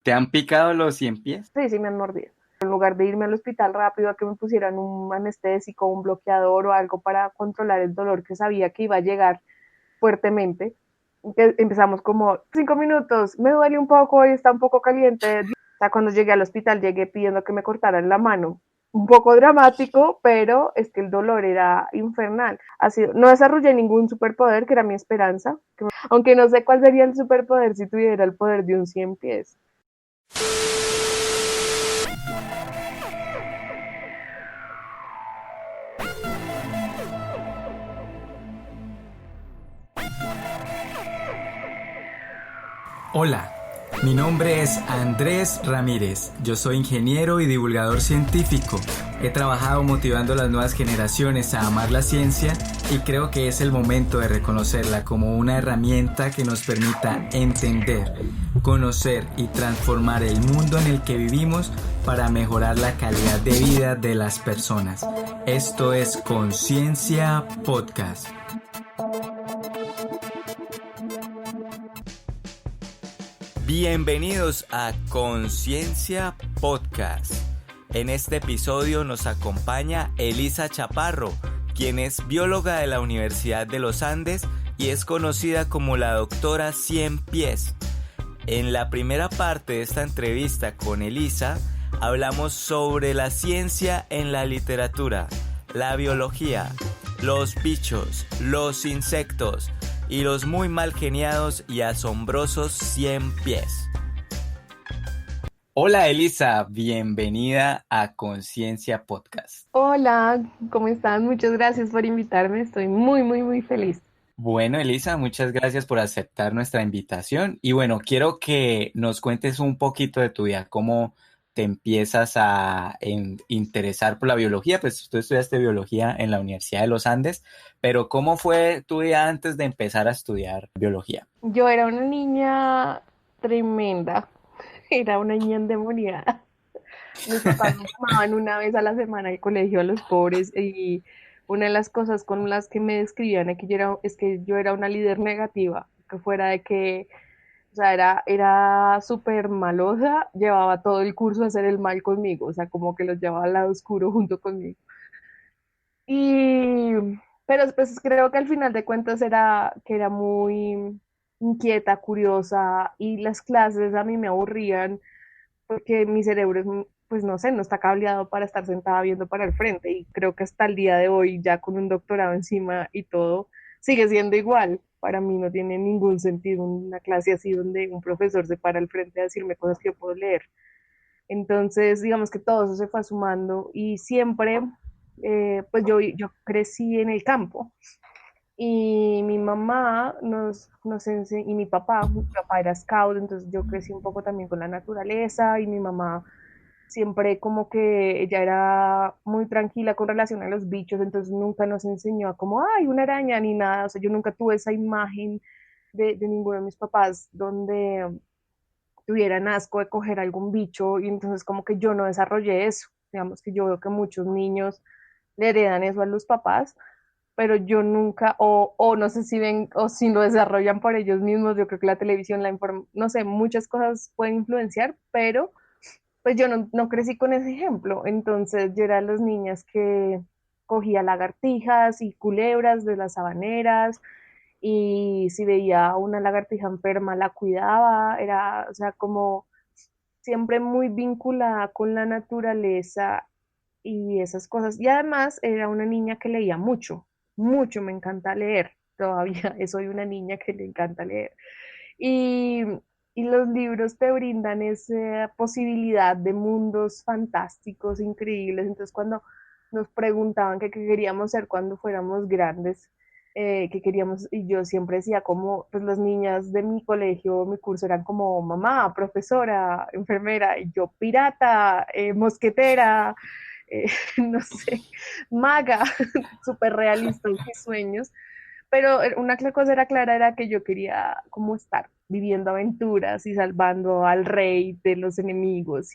¿Te han picado los 100 pies? Sí, sí me han mordido. En lugar de irme al hospital rápido a que me pusieran un anestésico, un bloqueador o algo para controlar el dolor que sabía que iba a llegar fuertemente, que empezamos como 5 minutos, me duele un poco y está un poco caliente. O sea, cuando llegué al hospital llegué pidiendo que me cortaran la mano. Un poco dramático, pero es que el dolor era infernal. No desarrollé ningún superpoder, que era mi esperanza, aunque no sé cuál sería el superpoder si tuviera el poder de un 100 pies. Hola, mi nombre es Andrés Ramírez. Yo soy ingeniero y divulgador científico. He trabajado motivando a las nuevas generaciones a amar la ciencia y creo que es el momento de reconocerla como una herramienta que nos permita entender, conocer y transformar el mundo en el que vivimos para mejorar la calidad de vida de las personas. Esto es Conciencia Podcast. Bienvenidos a Conciencia Podcast. En este episodio nos acompaña Elisa Chaparro, quien es bióloga de la Universidad de los Andes y es conocida como la doctora 100 pies. En la primera parte de esta entrevista con Elisa, hablamos sobre la ciencia en la literatura, la biología, los bichos, los insectos y los muy mal geniados y asombrosos 100 pies. Hola Elisa, bienvenida a Conciencia Podcast. Hola, ¿cómo están? Muchas gracias por invitarme. Estoy muy, muy, muy feliz. Bueno, Elisa, muchas gracias por aceptar nuestra invitación. Y bueno, quiero que nos cuentes un poquito de tu vida, cómo te empiezas a interesar por la biología. Pues tú estudiaste biología en la Universidad de los Andes, pero ¿cómo fue tu vida antes de empezar a estudiar biología? Yo era una niña tremenda, era una niña endemoniada. Mis papás me llamaban una vez a la semana al colegio a los pobres y una de las cosas con las que me describían es que yo era una líder negativa, que fuera de que, o sea, era súper malosa, llevaba todo el curso a hacer el mal conmigo, o sea, como que los llevaba al lado oscuro junto conmigo. Y, pero pues creo que al final de cuentas era muy inquieta, curiosa y las clases a mí me aburrían porque mi cerebro es, pues no sé, no está cableado para estar sentada viendo para el frente y creo que hasta el día de hoy, ya con un doctorado encima y todo, sigue siendo igual. Para mí no tiene ningún sentido una clase así donde un profesor se para al frente a decirme cosas que yo puedo leer. Entonces, digamos que todo eso se fue sumando y siempre, pues yo crecí en el campo y mi mamá y mi papá era scout, entonces yo crecí un poco también con la naturaleza y mi mamá siempre como que ella era muy tranquila con relación a los bichos, entonces nunca nos enseñó a como, ay, una araña ni nada, o sea, yo nunca tuve esa imagen de ninguno de mis papás donde tuvieran asco de coger algún bicho y entonces como que yo no desarrollé eso. Digamos que yo veo que muchos niños le heredan eso a los papás, pero yo nunca, o no sé si ven, o si lo desarrollan por ellos mismos, yo creo que la televisión, no sé, muchas cosas pueden influenciar, pero pues yo no crecí con ese ejemplo, entonces yo era de las niñas que cogía lagartijas y culebras de las sabaneras, y si veía una lagartija enferma la cuidaba, era, o sea, como siempre muy vinculada con la naturaleza y esas cosas. Y además era una niña que leía mucho, mucho, me encanta leer. Todavía soy una niña que le encanta leer. Y, y los libros te brindan esa posibilidad de mundos fantásticos, increíbles. Entonces, cuando nos preguntaban qué queríamos ser cuando fuéramos grandes, que queríamos, y yo siempre decía como, pues las niñas de mi colegio, mi curso eran como mamá, profesora, enfermera, y yo pirata, mosquetera, eh, no sé, maga, súper realistas mis sueños, pero una cosa era clara, era que yo quería como estar viviendo aventuras y salvando al rey de los enemigos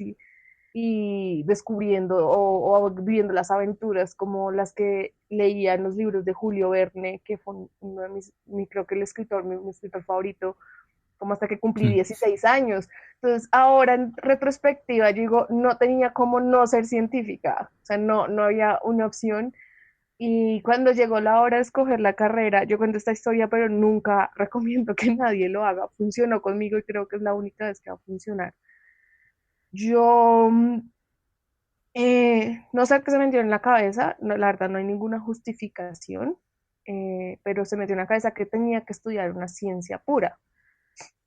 y descubriendo o viviendo las aventuras como las que leía en los libros de Julio Verne, que fue uno de creo que el escritor, mi escritor favorito, como hasta que cumplí 16 años. Entonces, ahora en retrospectiva, yo digo, no tenía como no ser científica, o sea, no había una opción. Y cuando llegó la hora de escoger la carrera, yo cuento esta historia, pero nunca recomiendo que nadie lo haga. Funcionó conmigo y creo que es la única vez que va a funcionar. Yo no sé qué se metió en la cabeza, no, la verdad no hay ninguna justificación, pero se metió en la cabeza que tenía que estudiar una ciencia pura.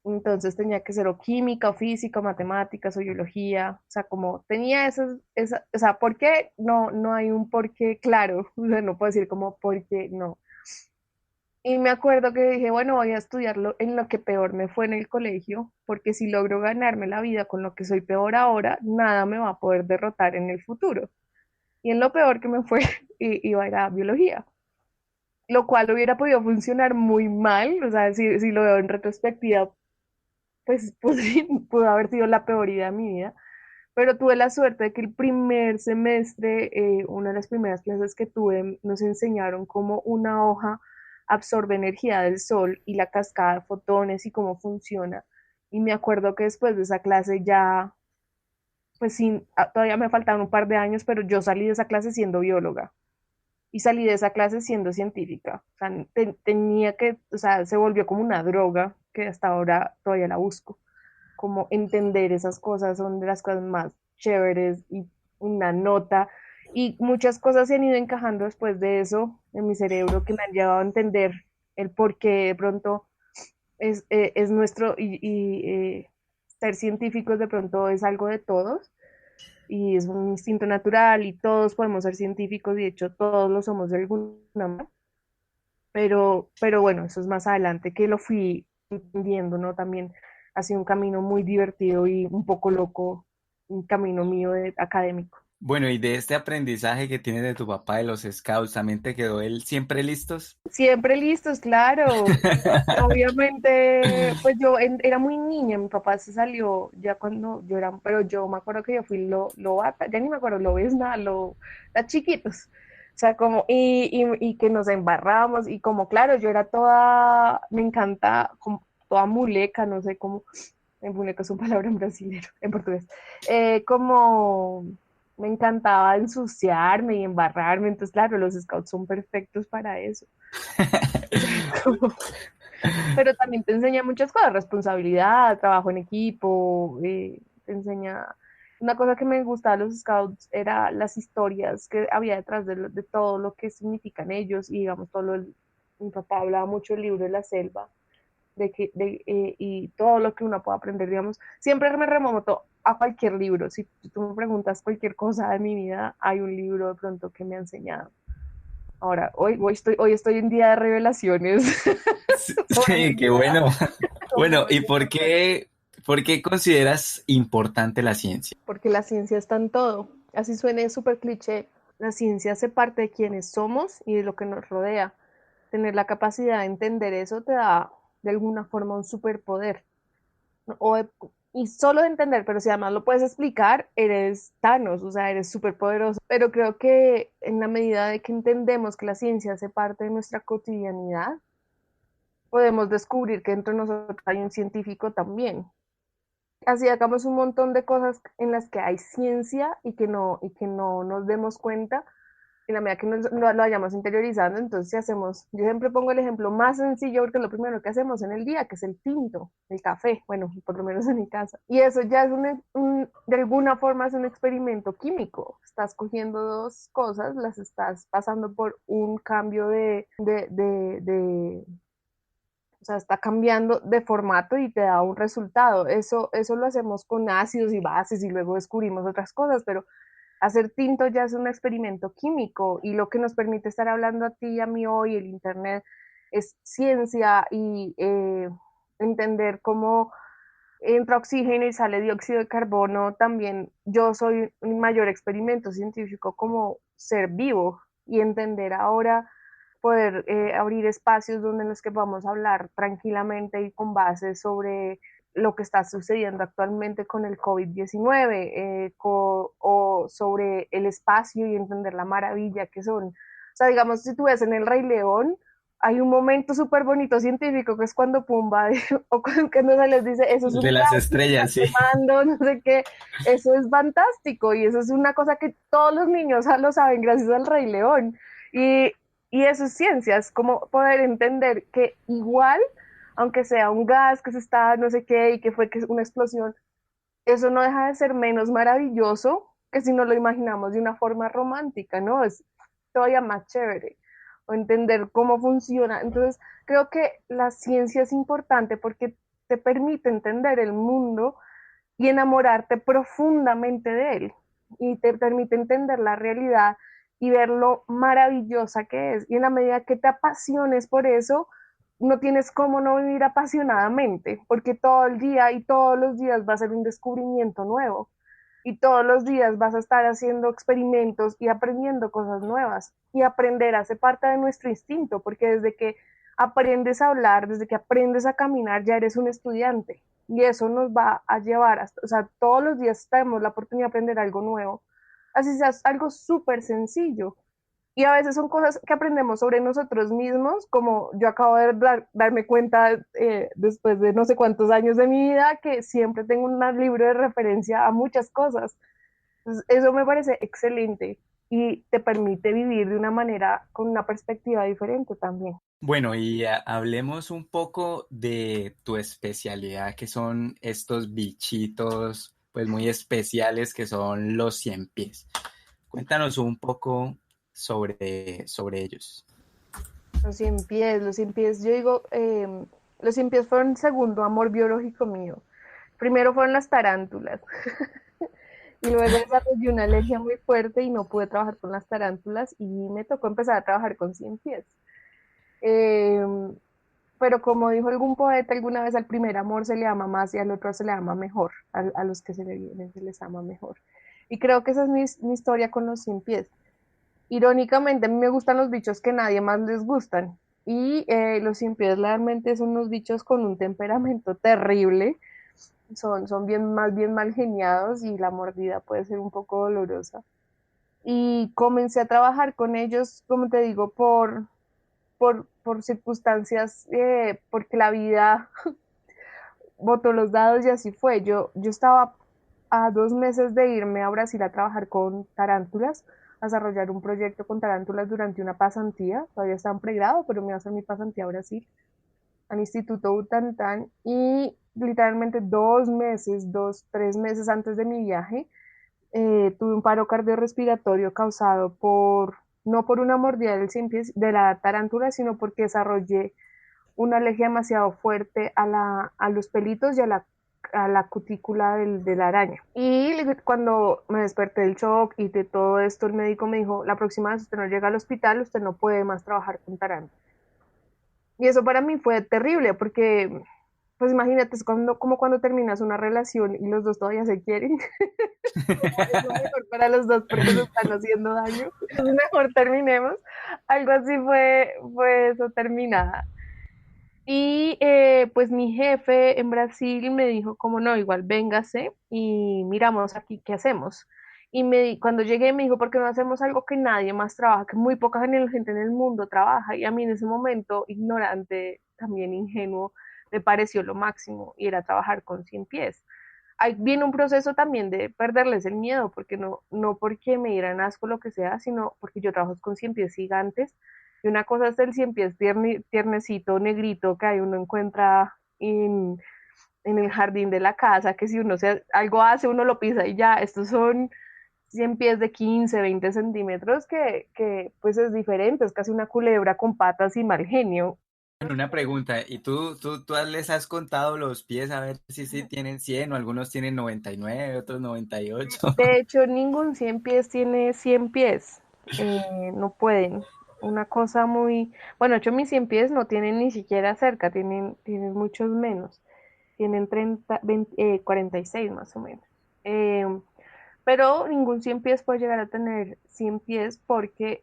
Entonces tenía que ser o química, o física, o matemáticas, o biología, o sea, como tenía o sea, ¿por qué? No hay un por qué claro, o sea, no puedo decir como por qué no. Y me acuerdo que dije, bueno, voy a estudiarlo en lo que peor me fue en el colegio, porque si logro ganarme la vida con lo que soy peor ahora, nada me va a poder derrotar en el futuro. Y en lo peor que me fue, iba a ir a biología, lo cual hubiera podido funcionar muy mal, o sea, si lo veo en retrospectiva, pues pudo haber sido la peor idea de mi vida, pero tuve la suerte de que el primer semestre, una de las primeras clases que tuve, nos enseñaron cómo una hoja absorbe energía del sol y la cascada de fotones y cómo funciona. Y me acuerdo que después de esa clase ya, pues sí, todavía me faltaban un par de años, pero yo salí de esa clase siendo bióloga y salí de esa clase siendo científica. O sea, tenía que, o sea, se volvió como una droga que hasta ahora todavía la busco, como entender esas cosas son de las cosas más chéveres y una nota y muchas cosas se han ido encajando después de eso en mi cerebro que me han llevado a entender el por qué de pronto es nuestro ser científicos de pronto es algo de todos y es un instinto natural y todos podemos ser científicos y de hecho todos lo somos de alguna manera, pero bueno, eso es más adelante que lo fui entendiendo, ¿no? También ha sido un camino muy divertido y un poco loco, un camino mío académico. Bueno, y de este aprendizaje que tienes de tu papá de los scouts, ¿también te quedó él siempre listos? Siempre listos, claro. Obviamente, pues yo era muy niña, mi papá se salió ya cuando yo era, pero yo me acuerdo que yo fui lo bata, ya ni me acuerdo, lo ves nada, las chiquitos. O sea, como, y que nos embarrábamos, y como, claro, yo era toda, me encanta, como, toda muleca, no sé cómo, en muleca es una palabra en brasileño, en portugués, como me encantaba ensuciarme y embarrarme, entonces, claro, los scouts son perfectos para eso. Como, pero también te enseña muchas cosas, responsabilidad, trabajo en equipo, te enseña... Una cosa que me gustaba de los scouts era las historias que había detrás de todo lo que significan ellos y digamos mi papá hablaba mucho del libro de la selva y todo lo que uno puede aprender, digamos, siempre me remonto a cualquier libro, si tú me preguntas cualquier cosa de mi vida, hay un libro de pronto que me ha enseñado. Ahora, hoy estoy en día de revelaciones. Sobre mi Sí, qué vida. bueno. Como Bueno, ¿y de- por qué consideras importante la ciencia? Porque la ciencia está en todo. Así suene súper cliché. La ciencia hace parte de quienes somos y de lo que nos rodea. Tener la capacidad de entender eso te da de alguna forma un superpoder. ¿No? Y solo de entender, pero si además lo puedes explicar, eres Thanos, o sea, eres súper poderoso. Pero creo que en la medida de que entendemos que la ciencia hace parte de nuestra cotidianidad, podemos descubrir que entre nosotros hay un científico también. Así hagamos un montón de cosas en las que hay ciencia y que no nos demos cuenta, en la medida que lo vayamos interiorizando, entonces si hacemos, yo siempre pongo el ejemplo más sencillo porque es lo primero que hacemos en el día, que es el tinto, el café, bueno, por lo menos en mi casa. Y eso ya es de alguna forma es un experimento químico. Estás cogiendo dos cosas, las estás pasando por un cambio o sea, está cambiando de formato y te da un resultado. Eso lo hacemos con ácidos y bases y luego descubrimos otras cosas, pero hacer tinto ya es un experimento químico y lo que nos permite estar hablando a ti y a mí hoy, el Internet, es ciencia y entender cómo entra oxígeno y sale dióxido de carbono. También yo soy un mayor experimento científico como ser vivo y entender ahora poder abrir espacios donde en los que vamos a hablar tranquilamente y con base sobre lo que está sucediendo actualmente con el COVID-19 o sobre el espacio y entender la maravilla que son. O sea, digamos, si tú ves en El Rey León, hay un momento súper bonito científico que es cuando Pumba o cuando se les dice eso es un De las gas que se está estrellas, sí. quemando, no sé qué, eso es fantástico y eso es una cosa que todos los niños lo saben gracias al Rey León y, y eso es ciencia, es como poder entender que igual, aunque sea un gas que se está no sé qué y que fue que una explosión, eso no deja de ser menos maravilloso que si nos lo imaginamos de una forma romántica, ¿no? Es todavía más chévere o entender cómo funciona. Entonces, creo que la ciencia es importante porque te permite entender el mundo y enamorarte profundamente de él y te permite entender la realidad y ver lo maravillosa que es. Y en la medida que te apasiones por eso, no tienes cómo no vivir apasionadamente, porque todo el día y todos los días va a ser un descubrimiento nuevo y todos los días vas a estar haciendo experimentos y aprendiendo cosas nuevas. Y aprender hace parte de nuestro instinto, porque desde que aprendes a hablar, desde que aprendes a caminar, ya eres un estudiante. Y eso nos va a llevar hasta, o sea, todos los días tenemos la oportunidad de aprender algo nuevo. Así sea algo súper sencillo. Y a veces son cosas que aprendemos sobre nosotros mismos, como yo acabo de darme cuenta después de no sé cuántos años de mi vida, que siempre tengo un libro de referencia a muchas cosas. Entonces, eso me parece excelente y te permite vivir de una manera con una perspectiva diferente también. Bueno, y hablemos un poco de tu especialidad, que son estos bichitos, pues muy especiales, que son los 100 pies. Cuéntanos un poco sobre ellos. Los 100 pies, yo digo, los 100 pies fueron el segundo amor biológico mío. Primero fueron las tarántulas. Y luego desarrollé una alergia muy fuerte y no pude trabajar con las tarántulas y me tocó empezar a trabajar con 100 pies. Eh, pero como dijo algún poeta alguna vez, al primer amor se le ama más y al otro se le ama mejor, a los que se le vienen se les ama mejor. Y creo que esa es mi historia con los 100 pies. Irónicamente, a mí me gustan los bichos que nadie más les gustan. Y los 100 pies realmente son unos bichos con un temperamento terrible. Son bien mal geniados y la mordida puede ser un poco dolorosa. Y comencé a trabajar con ellos, como te digo, por circunstancias, porque la vida botó los dados y así fue. Yo estaba a 2 meses de irme a Brasil a trabajar con tarántulas, a desarrollar un proyecto con tarántulas durante una pasantía, todavía estaba en pregrado, pero me iba a hacer mi pasantía a Brasil, al Instituto Butantan, y literalmente 2 meses, 3 meses antes de mi viaje, tuve un paro cardiorrespiratorio causado no por una mordida del cien pies de la tarántula, sino porque desarrollé una alergia demasiado fuerte a los pelitos y a la cutícula de la araña. Y cuando me desperté del shock y de todo esto, el médico me dijo, la próxima vez usted no llega al hospital, usted no puede más trabajar con tarántulas. Y eso para mí fue terrible porque, pues imagínate, es como cuando terminas una relación y los dos todavía se quieren. Es lo mejor para los dos porque se están haciendo daño. Entonces mejor terminemos. Algo así fue eso terminada. Y pues mi jefe en Brasil me dijo, como no, igual véngase y miramos aquí qué hacemos. Y cuando llegué me dijo, ¿por qué no hacemos algo que nadie más trabaja, que muy poca gente en el mundo trabaja? Y a mí en ese momento, ignorante, también ingenuo, me pareció lo máximo y era trabajar con 100 pies. Ahí viene un proceso también de perderles el miedo, porque no porque me dieran asco lo que sea, sino porque yo trabajo con 100 pies gigantes y una cosa es el cien pies tiernecito, negrito que ahí uno encuentra en el jardín de la casa, que si algo hace, uno lo pisa y ya. Estos son 100 pies de 15, 20 centímetros que pues es diferente, es casi una culebra con patas y mal genio. Bueno, una pregunta, ¿y tú les has contado los pies a ver si tienen 100 o algunos tienen 99, otros 98? De hecho, ningún 100 pies tiene 100 pies. No pueden. Una cosa muy... Bueno, de hecho, mis 100 pies no tienen ni siquiera cerca, tienen muchos menos. Tienen 30, 20, 46 más o menos. Eh, pero ningún 100 pies puede llegar a tener 100 pies porque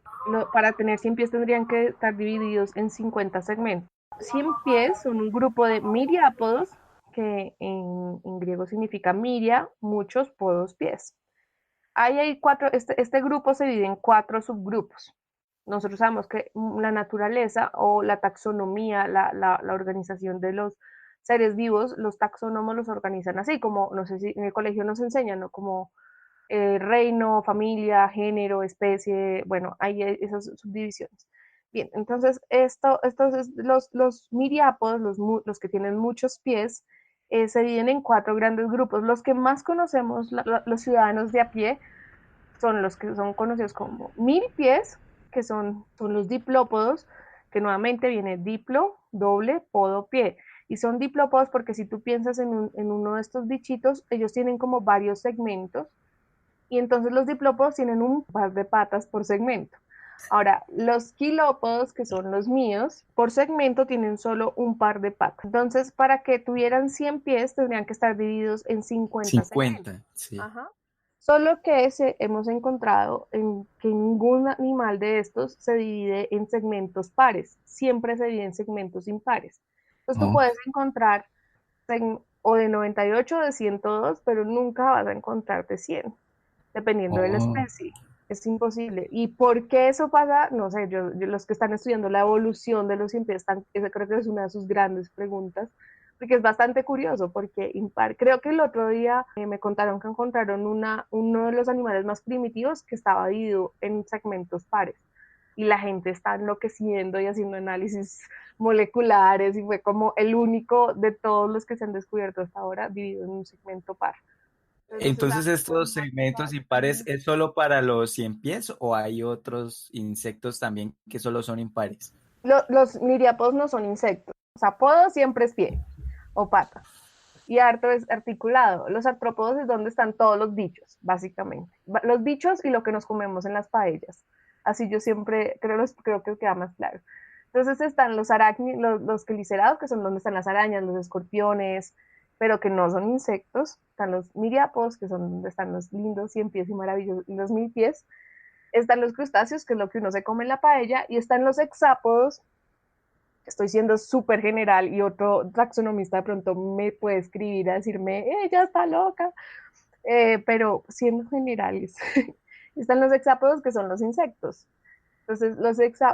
para tener 100 pies tendrían que estar divididos en 50 segmentos. 100 pies son un grupo de miriápodos, que en griego significa miria, muchos podos pies. Ahí hay cuatro, este grupo se divide en 4 subgrupos. nosotros sabemos que la naturaleza o la taxonomía, la organización de los seres vivos, los taxónomos los organizan así, como, no sé si en el colegio nos enseñan, ¿no? Como reino, familia, género, especie, bueno, hay esas subdivisiones. Bien, entonces los miriápodos, los que tienen muchos pies, se dividen en 4 grandes grupos. Los que más conocemos, los ciudadanos de a pie, son los que son conocidos como mil pies, que son los diplópodos, que nuevamente viene diplo, doble, podo, pie. Y son diplópodos porque si tú piensas en uno de estos bichitos, ellos tienen como varios segmentos y entonces los diplópodos tienen un par de patas por segmento. Ahora, los quilópodos, que son los míos, por segmento tienen solo un par de patas. Entonces, para que tuvieran 100 pies, tendrían que estar divididos en 50 segmentos. 50, sí. Ajá. Solo que hemos encontrado en que ningún animal de estos se divide en segmentos pares, siempre se divide en segmentos impares. Entonces tú Oh, puedes encontrar o de 98 o de 102, pero nunca vas a encontrar de 100 dependiendo de la oh. especie. Es imposible. ¿Y por qué eso pasa? No sé, los que están estudiando la evolución de los cien pies, esa creo que es una de sus grandes preguntas, porque es bastante curioso, porque impar, creo que el otro día me contaron que encontraron uno de los animales más primitivos que estaba dividido en segmentos pares. Y la gente está enloqueciendo y haciendo análisis moleculares y fue como el único de todos los que se han descubierto hasta ahora dividido en un segmento par. Entonces es Entonces, algo ¿estos segmentos impares impactante. es solo para los cien pies o hay otros insectos también que solo son impares? Los miriápodos no son insectos. O sea, podo siempre es pie o pata. Y arto es articulado. Los artrópodos es donde están todos los bichos, básicamente. Los bichos y lo que nos comemos en las paellas. Así yo siempre creo que queda más claro. Entonces están los arácnidos, los quelicerados, que son donde están las arañas, los escorpiones, pero que no son insectos. Están los miriápodos, que son donde están los lindos 100 pies y maravillosos, los 1000 pies. Están los crustáceos, que es lo que uno se come en la paella, y están los hexápodos. Estoy siendo súper general y otro taxonomista de pronto me puede escribir a decirme, ella está loca, pero siendo generales, están los hexápodos que son los insectos. Entonces,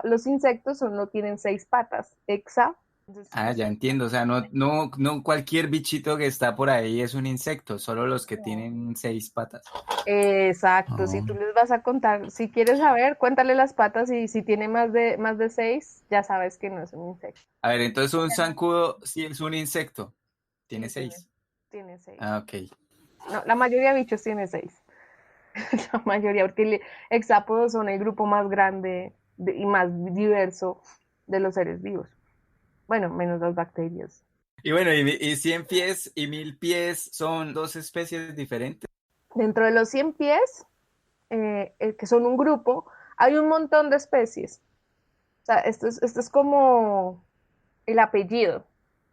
los insectos no tienen 6 patas, entonces, Ah, ya entiendo. O sea, no cualquier bichito que está por ahí es un insecto, solo los que tienen 6 patas. exacto, si Oh. tú les vas a contar, si quieres saber, cuéntale las patas y si tiene más de 6, ya sabes que no es un insecto. A ver, entonces un zancudo sí es un insecto. Tiene Sí, tiene, 6. tiene 6. Ah, ok. No, la mayoría de bichos tiene 6. La mayoría, porque hexápodos son el grupo más grande y más diverso de los seres vivos. Bueno, menos las bacterias. Y bueno, y 100 pies y 1000 pies son dos especies diferentes. Dentro de los 100 pies, que son un grupo, hay un montón de especies. O sea, esto es como el apellido.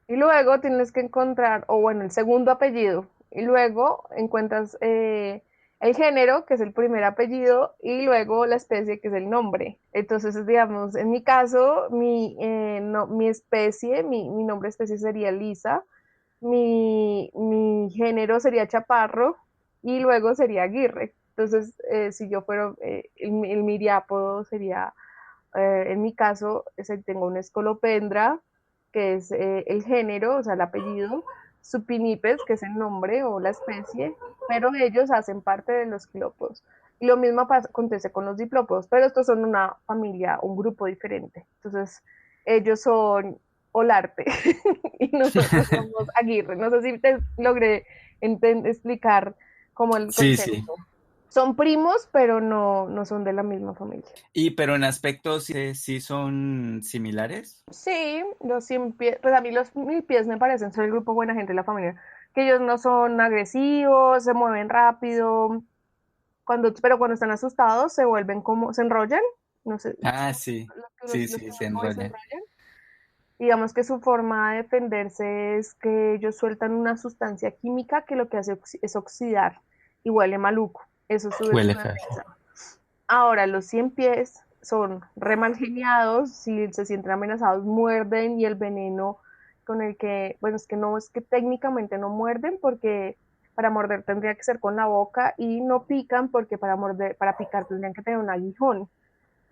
Y luego tienes que encontrar, o bueno, el segundo apellido. Y luego encuentras el género, que es el primer apellido, y luego la especie, que es el nombre. Entonces, digamos, en mi caso, mi especie, mi nombre de especie sería Lisa, mi género sería Chaparro, y luego sería Aguirre. Entonces, si yo fuera, el miriápodo sería en mi caso, tengo una escolopendra, que es el género, o sea, el apellido, supinipes, que es el nombre o la especie, pero ellos hacen parte de los quilópodos. Y lo mismo acontece con los diplópodos, pero estos son una familia, un grupo diferente. Entonces, ellos son Olarte y nosotros somos Aguirre. No sé si te logré explicar como el Sí, sí. concepto. Son primos, pero no son de la misma familia. Pero en aspectos sí son similares. Sí, los 100 pies, pues a mí los 1000 pies me parecen ser el grupo buena gente de la familia, que ellos no son agresivos, se mueven rápido, pero cuando están asustados se vuelven como, se enrollan, no sé, Ah, sí. Sí, los sí, que se uno mueve se enrollan. enrollan. Digamos que su forma de defenderse es que ellos sueltan una sustancia química que lo que hace es oxidar y huele maluco. Eso es su Huele feo. defensa. Ahora, los 100 pies son re mal geniados, si se sienten amenazados muerden y el veneno con el que, bueno, es que técnicamente no muerden porque para morder tendría que ser con la boca y no pican porque para picar tendrían que tener un aguijón.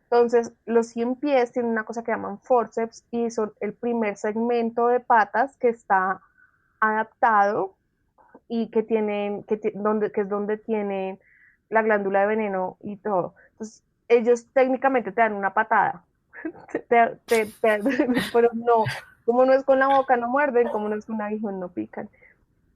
Entonces, los 100 pies tienen una cosa que llaman forceps y son el primer segmento de patas que está adaptado y que tienen, que es donde tienen la glándula de veneno y todo. Entonces, ellos técnicamente te dan una patada, pero no, como no es con la boca no muerden, como no es con un aguijón no pican.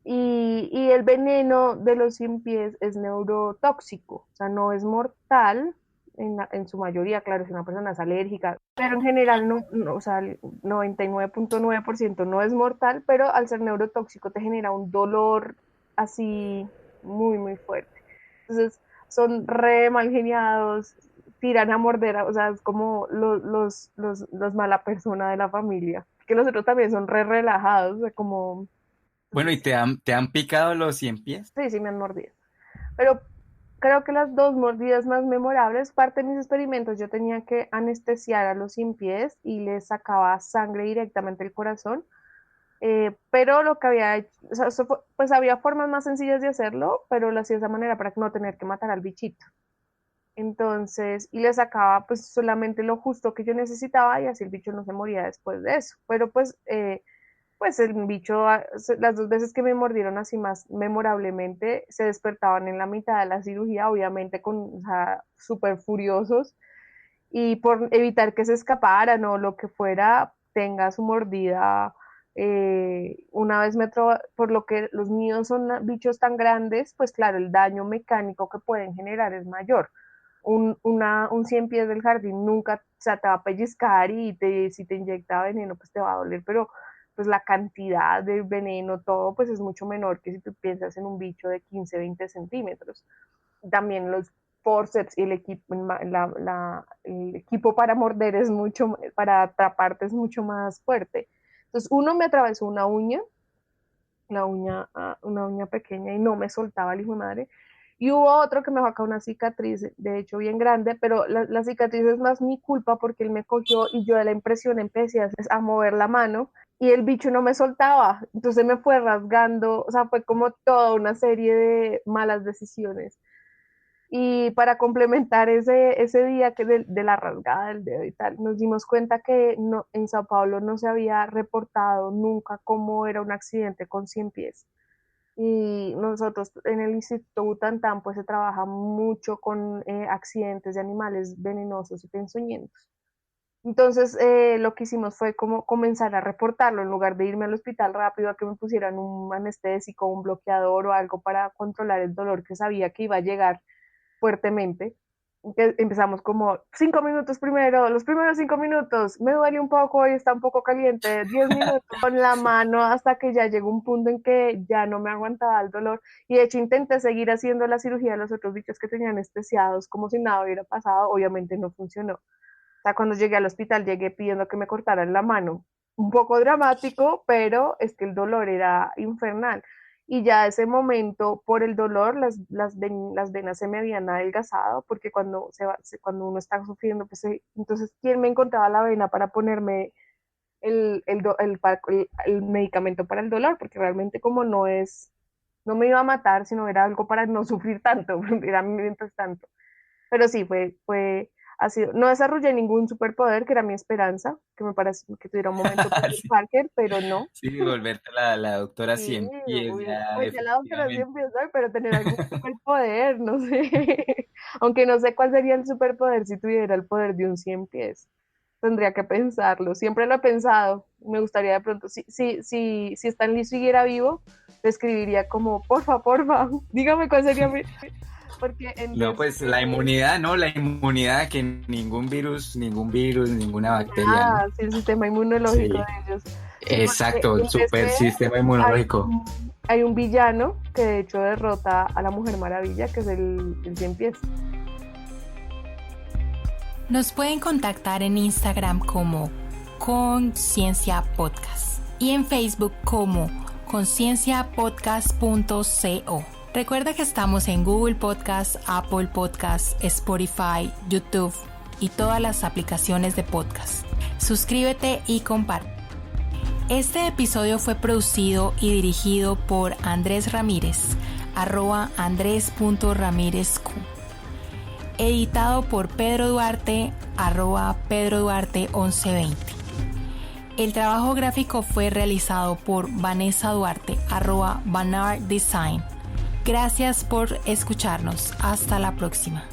Y el veneno de los 100 pies es neurotóxico, o sea, no es mortal, en su mayoría, claro, si una persona es alérgica, pero en general no, o sea, el 99.9% no es mortal, pero al ser neurotóxico te genera un dolor así muy, muy fuerte. Entonces, son re mal geniados, tiran a morder, o sea, es como los mala persona de la familia, que los otros también son re relajados, o sea, como... Bueno, ¿y te han picado los 100 pies? Sí, sí me han mordido. Pero creo que las dos mordidas más memorables, parte de mis experimentos, yo tenía que anestesiar a los 100 pies y les sacaba sangre directamente del corazón. Pero lo que había hecho, o sea, pues había formas más sencillas de hacerlo, pero lo hacía de esa manera para no tener que matar al bichito. Entonces, y le sacaba pues solamente lo justo que yo necesitaba y así el bicho no se moría después de eso. Pero pues el bicho, las dos veces que me mordieron así más memorablemente, se despertaban en la mitad de la cirugía, obviamente o sea, súper furiosos, y por evitar que se escaparan o lo que fuera, tenga su mordida. Una vez por lo que los míos son bichos tan grandes, pues claro, el daño mecánico que pueden generar es mayor. Un 100 pies del jardín nunca, o sea, te va a pellizcar y si te inyecta veneno, pues te va a doler, pero pues la cantidad de veneno, todo, pues es mucho menor que si tú piensas en un bicho de 15, 20 centímetros. También los forceps y el equipo para morder es mucho, para atraparte es mucho más fuerte. Entonces uno me atravesó una uña, una uña pequeña y no me soltaba el hijo de madre. Y hubo otro que me sacó una cicatriz, de hecho bien grande, pero la cicatriz es más mi culpa porque él me cogió y yo de la impresión empecé a mover la mano y el bicho no me soltaba, entonces me fue rasgando, o sea, fue como toda una serie de malas decisiones. Y para complementar ese día de la rasgada del dedo y tal, nos dimos cuenta que no, en Sao Paulo no se había reportado nunca cómo era un accidente con 100 pies. Y nosotros en el Instituto Butantan pues se trabaja mucho con accidentes de animales venenosos y ponzoñosos. Entonces lo que hicimos fue como comenzar a reportarlo en lugar de irme al hospital rápido a que me pusieran un anestésico, un bloqueador o algo para controlar el dolor que sabía que iba a llegar fuertemente. Empezamos como 5 minutos primero, los primeros 5 minutos, me duele un poco y está un poco caliente, 10 minutos con la mano hasta que ya llegó un punto en que ya no me aguantaba el dolor y de hecho intenté seguir haciendo la cirugía de los otros bichos que tenían anestesiados como si nada hubiera pasado, obviamente no funcionó. O sea, cuando llegué al hospital llegué pidiendo que me cortaran la mano, un poco dramático, pero es que el dolor era infernal. Y ya ese momento, por el dolor, las venas se me habían adelgazado, porque cuando uno está sufriendo, pues entonces, ¿quién me encontraba la vena para ponerme el medicamento para el dolor? Porque realmente como no me iba a matar, sino era algo para no sufrir tanto, era mientras tanto. Pero sí, no desarrollé ningún superpoder, que era mi esperanza, que me parece que tuviera un momento Sí, Parker, pero no. sí, volverte la doctora Sí, 100 pies, ya, pues ya la doctora efectivamente. siempre soy, pero tener algún superpoder, no sé. Aunque no sé cuál sería el superpoder si tuviera el poder de un 100 pies. Tendría que pensarlo. Siempre lo he pensado. Me gustaría de pronto, si Stan Lee siguiera vivo, le escribiría como, porfa, dígame cuál sería mi... Porque No, pues la inmunidad, ¿no? La inmunidad, que ningún virus, ninguna bacteria, ¿no? sí, el sistema inmunológico Sí, de ellos. exacto, el En super DC sistema hay, inmunológico. hay un villano que de hecho derrota a la Mujer Maravilla, que es el 100 pies. Nos pueden contactar en Instagram como Conciencia Podcast y en Facebook como concienciapodcast.co. Recuerda que estamos en Google Podcast, Apple Podcast, Spotify, YouTube y todas las aplicaciones de podcast. Suscríbete y comparte. Este episodio fue producido y dirigido por Andrés Ramírez, @andres.ramirezq. editado por Pedro Duarte, @PedroDuarte1120. El trabajo gráfico fue realizado por Vanessa Duarte, @VanarDesign. Gracias por escucharnos. Hasta la próxima.